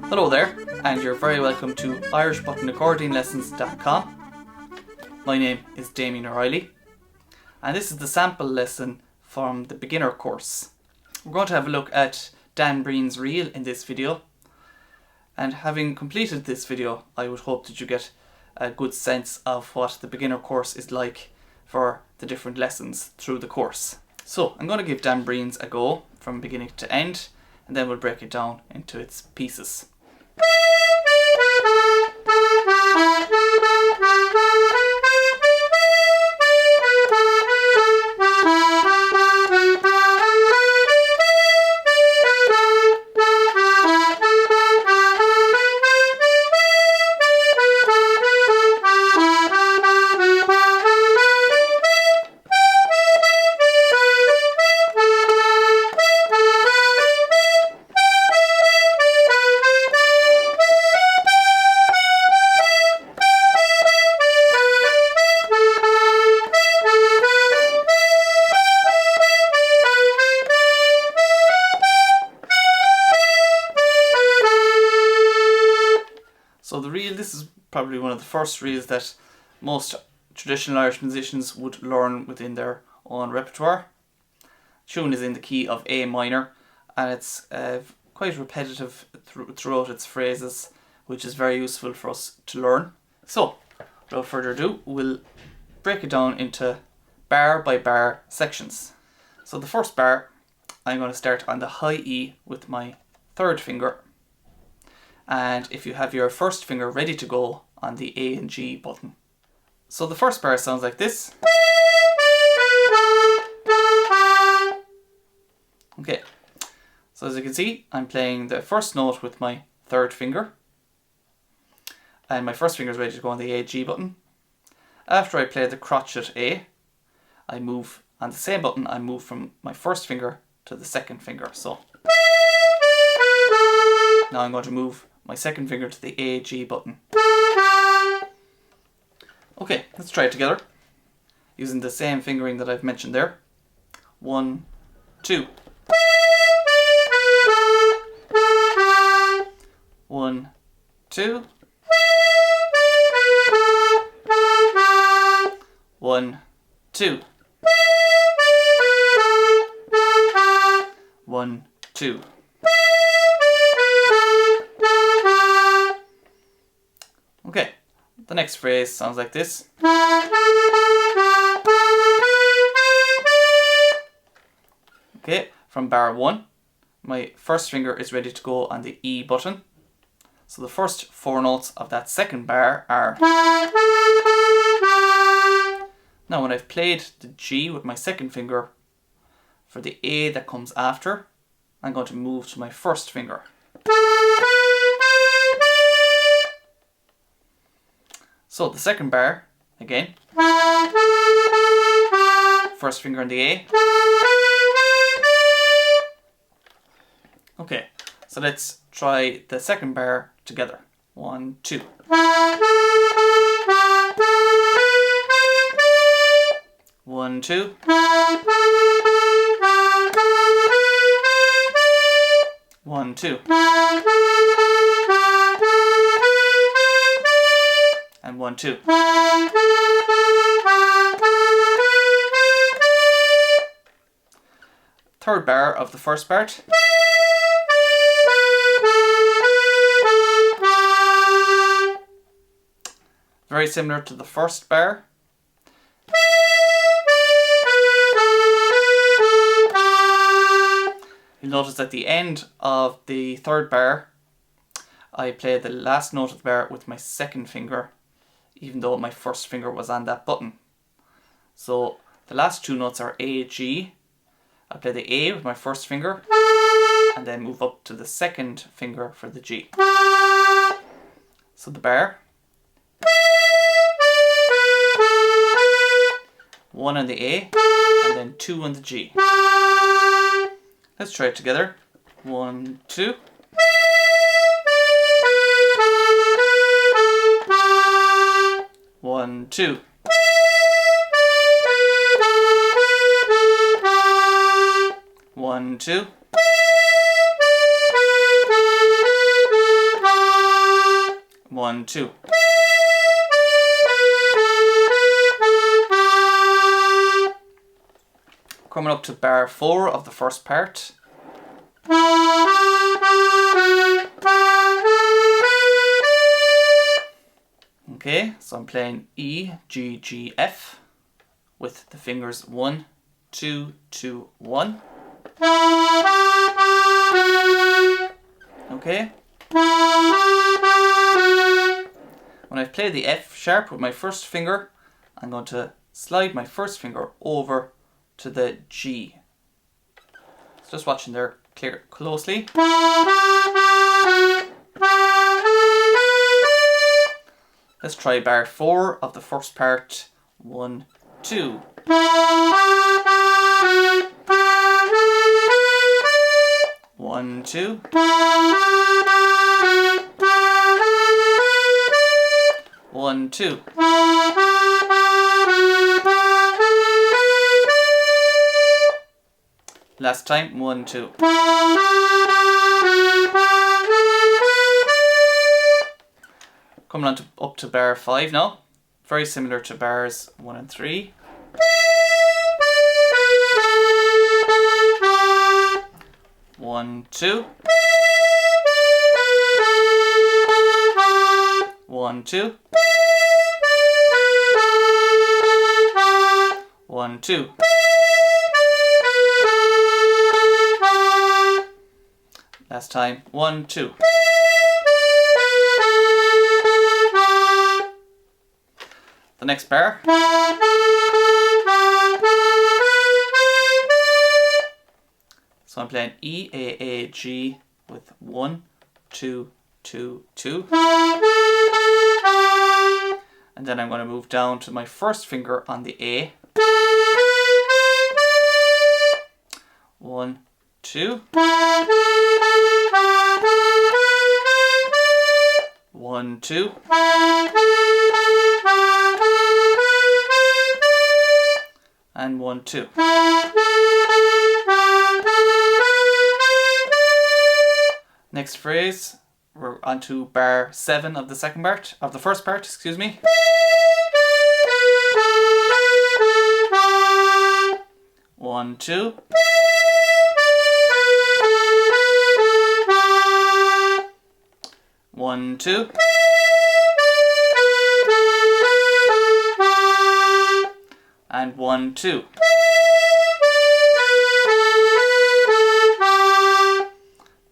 Hello there, and you're very welcome to irishbuttonaccordionlessons.ie. My name is Damien O'Reilly, and this is the sample lesson from the beginner course. We're going to have a look at Dan Breen's reel in this video, and having completed this video, I would hope that you get a good sense of what the beginner course is like for the different lessons through the course. So I'm going to give Dan Breen's a go from beginning to end, and then we'll break it down into its pieces. So the reel, this is probably one of the first reels that most traditional Irish musicians would learn within their own repertoire. The tune is in the key of A minor, and it's quite repetitive throughout its phrases, which is very useful for us to learn. So, without further ado, we'll break it down into bar by bar sections. So the first bar, I'm going to start on the high E with my third finger. And if you have your first finger ready to go on the A and G button. So the first bar sounds like this. Okay, so as you can see, I'm playing the first note with my third finger, and my first finger is ready to go on the A G button. After I play the crotchet A, I move on the same button, I move from my first finger to the second finger. So now I'm going to move my second finger to the A G button. Okay, let's try it together using the same fingering that I've mentioned there. 1, 2. 1, 2. 1, 2. 1, 2. Okay, the next phrase sounds like this. Okay, from bar 1, my first finger is ready to go on the E button. So the first 4 notes of that second bar are. Now when I've played the G with my second finger, for the A that comes after, I'm going to move to my first finger. So the second bar, again, first finger on the A. Okay, so let's try the second bar together. 1, 2. 1, 2. 1, 2. And 1, 2. Third bar of the first part. Very similar to the first bar. You'll notice at the end of the third bar, I play the last note of the bar with my second finger, even though my first finger was on that button. So the last 2 notes are A, G. I play the A with my first finger, and then move up to the second finger for the G. So the bar. 1 on the A, and then 2 on the G. Let's try it together. 1, 2. 1, 2. 1, 2. One, two. Coming up to bar 4 of the first part. Okay, so I'm playing E, G, G, F with the fingers 1, 2, 2, 1. Okay. When I've played the F sharp with my first finger, I'm going to slide my first finger over to the G. So just watching there closely. Let's try bar 4 of the first part. 1, 2. 1, 2. 1, 2. Last time. 1, 2. Coming on up to bar 5 now. Very similar to bars 1 and 3. One, 2. 1, 2. 1, 2. Last time. 1, 2. The next bar. So I'm playing E, A, G with 1, 2, 2, 2. And then I'm going to move down to my first finger on the A. 1, 2. 1, 2. And 1, 2. Next phrase, we're on to bar 7 of the second part, of the first part, excuse me. 1, 2. 1, 2. And 1, 2.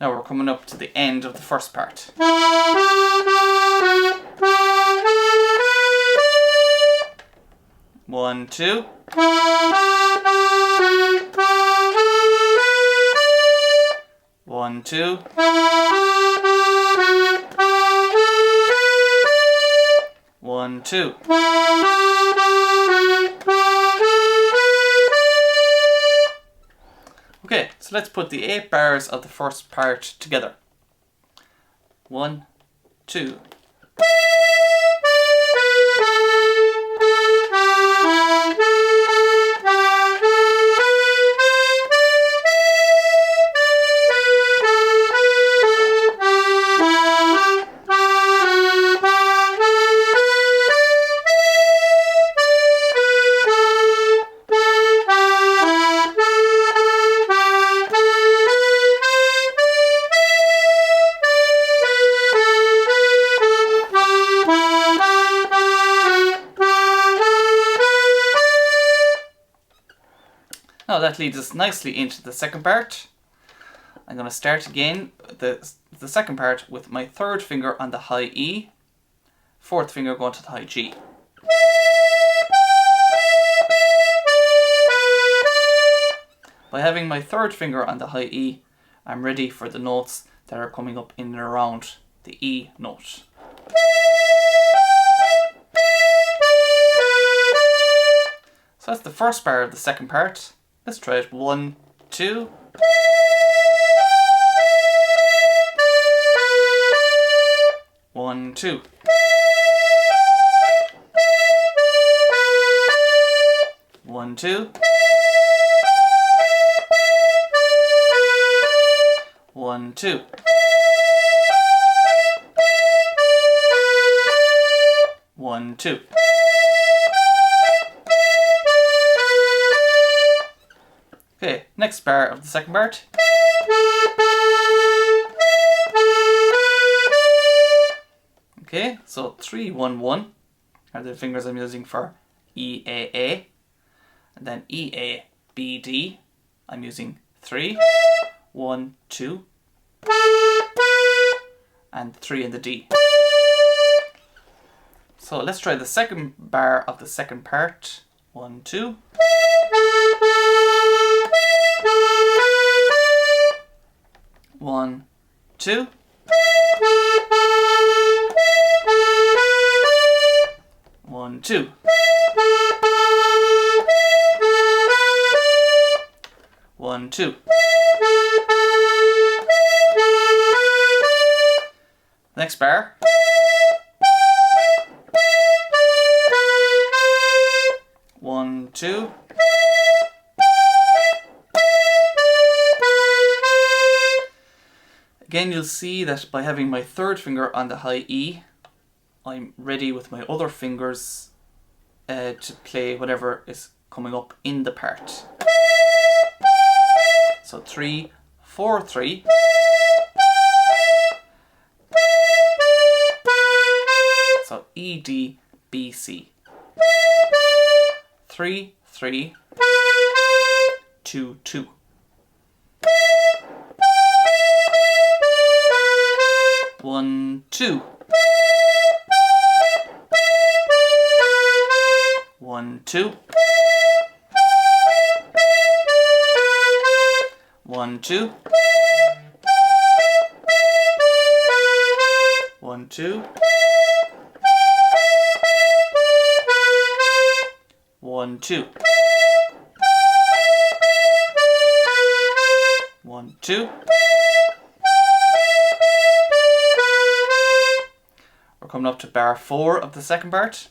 Now we're coming up to the end of the first part. 1, 2. 1, 2. 1, 2. Okay, so let's put the 8 bars of the first part together. 1, 2. Now that leads us nicely into the second part. I'm going to start again the second part with my third finger on the high E, fourth finger going to the high G. By having my third finger on the high E, I'm ready for the notes that are coming up in and around the E note. So that's the first bar of the second part. Let's try it. 1, 2. 1, 2. 1, 2. 1, 2. One, two. Okay, next bar of the second part. Okay, so 3, 1, 1 are the fingers I'm using for E, A, A. And then E, A, B, D, I'm using 3, 1, 2, and 3 in the D. So let's try the second bar of the second part. 1, 2. 1, 2. 1, 2. 1, 2. Next bar. 1, 2. Again, you'll see that by having my third finger on the high E, I'm ready with my other fingers to play whatever is coming up in the part. So 3, 4, 3. So E, D, B, C. 3, 3, 2, 2. 1, 2. 1, 2. 1, 2. 1, 2. 1, 2. 1, 2. We're coming up to bar 4 of the second part.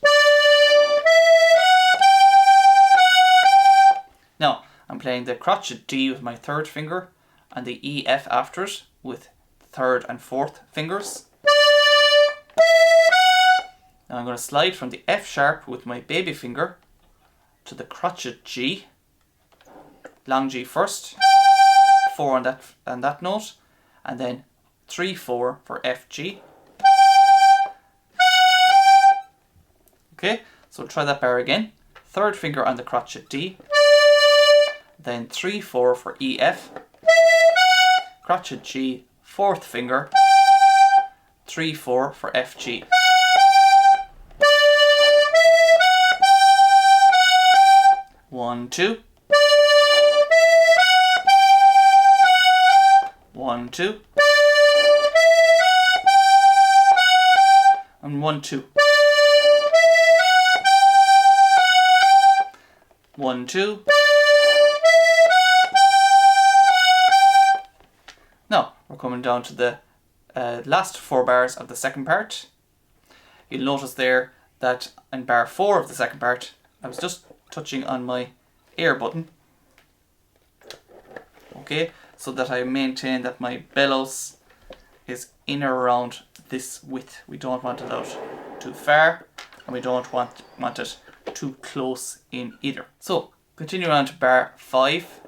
Now, I'm playing the crotchet D with my third finger and the E, F after it with third and fourth fingers. Now I'm going to slide from the F sharp with my baby finger to the crotchet G, long G first, 4 on that note, and then 3, 4 for F, G. Okay, so try that bar again. Third finger on the crotchet D, then 3, 4 for E, F, crotchet G, fourth finger, 3, 4 for F, G. 1, 2. 1, 2. And 1, 2. 1, 2. Now we're coming down to the last 4 bars of the second part. You'll notice there that in bar 4 of the second part, I was just touching on my air button. Okay, so that I maintain that my bellows is in or around this width. We don't want it out too far, and we don't want it too close in either. So continue on to bar 5.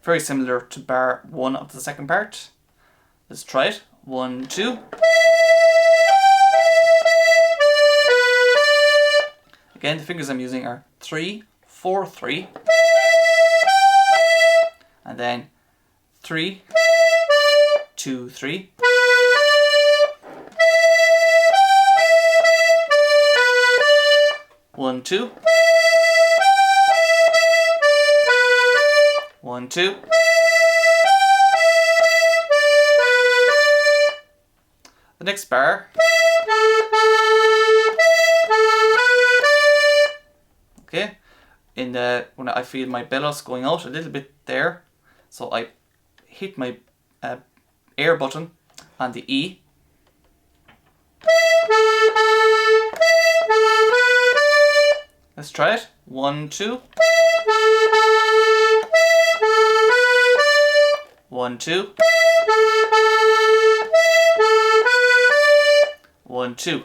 Very similar to bar 1 of the second part. Let's try it. 1, 2. Again, the fingers I'm using are 3, 4, 3. And then 3, 2, 3. 1, 2. 1, 2. The next bar. Okay, when I feel my bellows going out a little bit there, so I hit my air button on the E. Let's try it. 1, 2. 1, 2. 1, 2.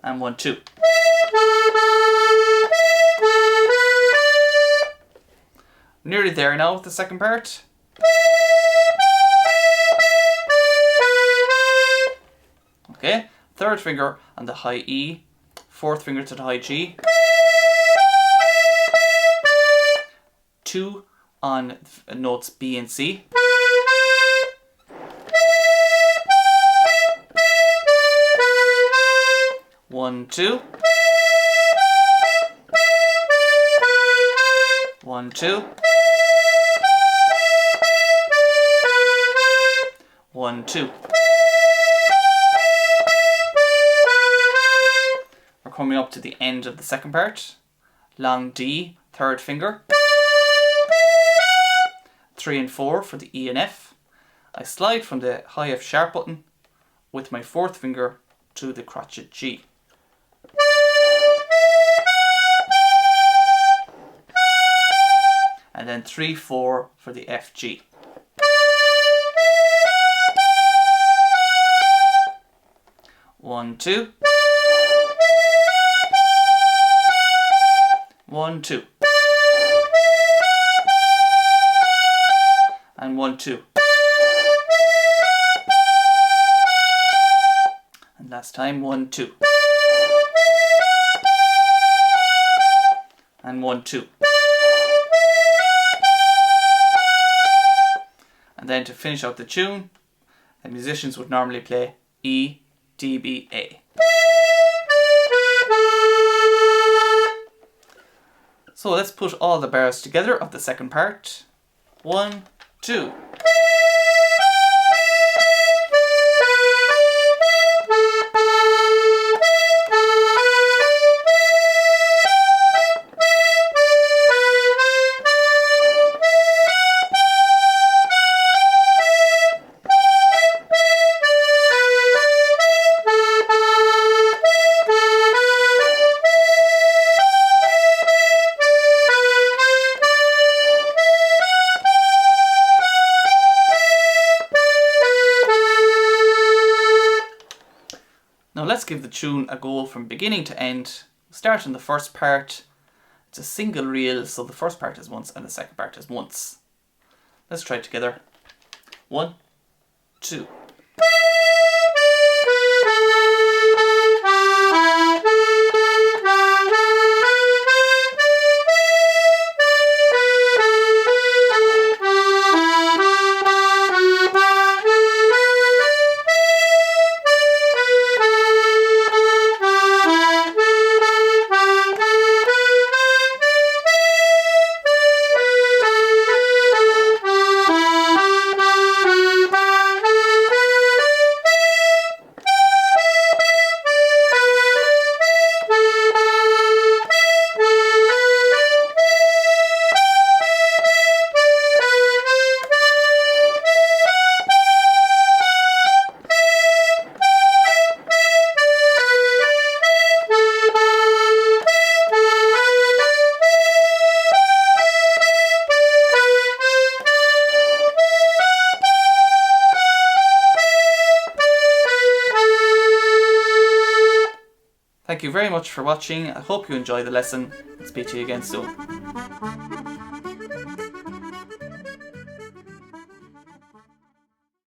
And 1, 2. Nearly there now with the second part. Okay, third finger on the high E, fourth finger to the high G, 2 on notes B and C, 1, 2, 1, 2, 1, 2. We're coming up to the end of the second part. Long D, third finger. 3 and 4 for the E and F. I slide from the high F sharp button with my fourth finger to the crotchet G. And then 3, 4 for the F, G. One, 2. 1, 2. And 1, 2. And last time 1, 2. And 1, 2. And then to finish out the tune, the musicians would normally play E, D, B, A. So let's put all the bars together of the second part. 1, 2. Now let's give the tune a go from beginning to end. Start on the first part. It's a single reel, so the first part is once and the second part is once. Let's try it together. 1, 2. Thank you very much for watching. I hope you enjoy the lesson. Speak to you again soon.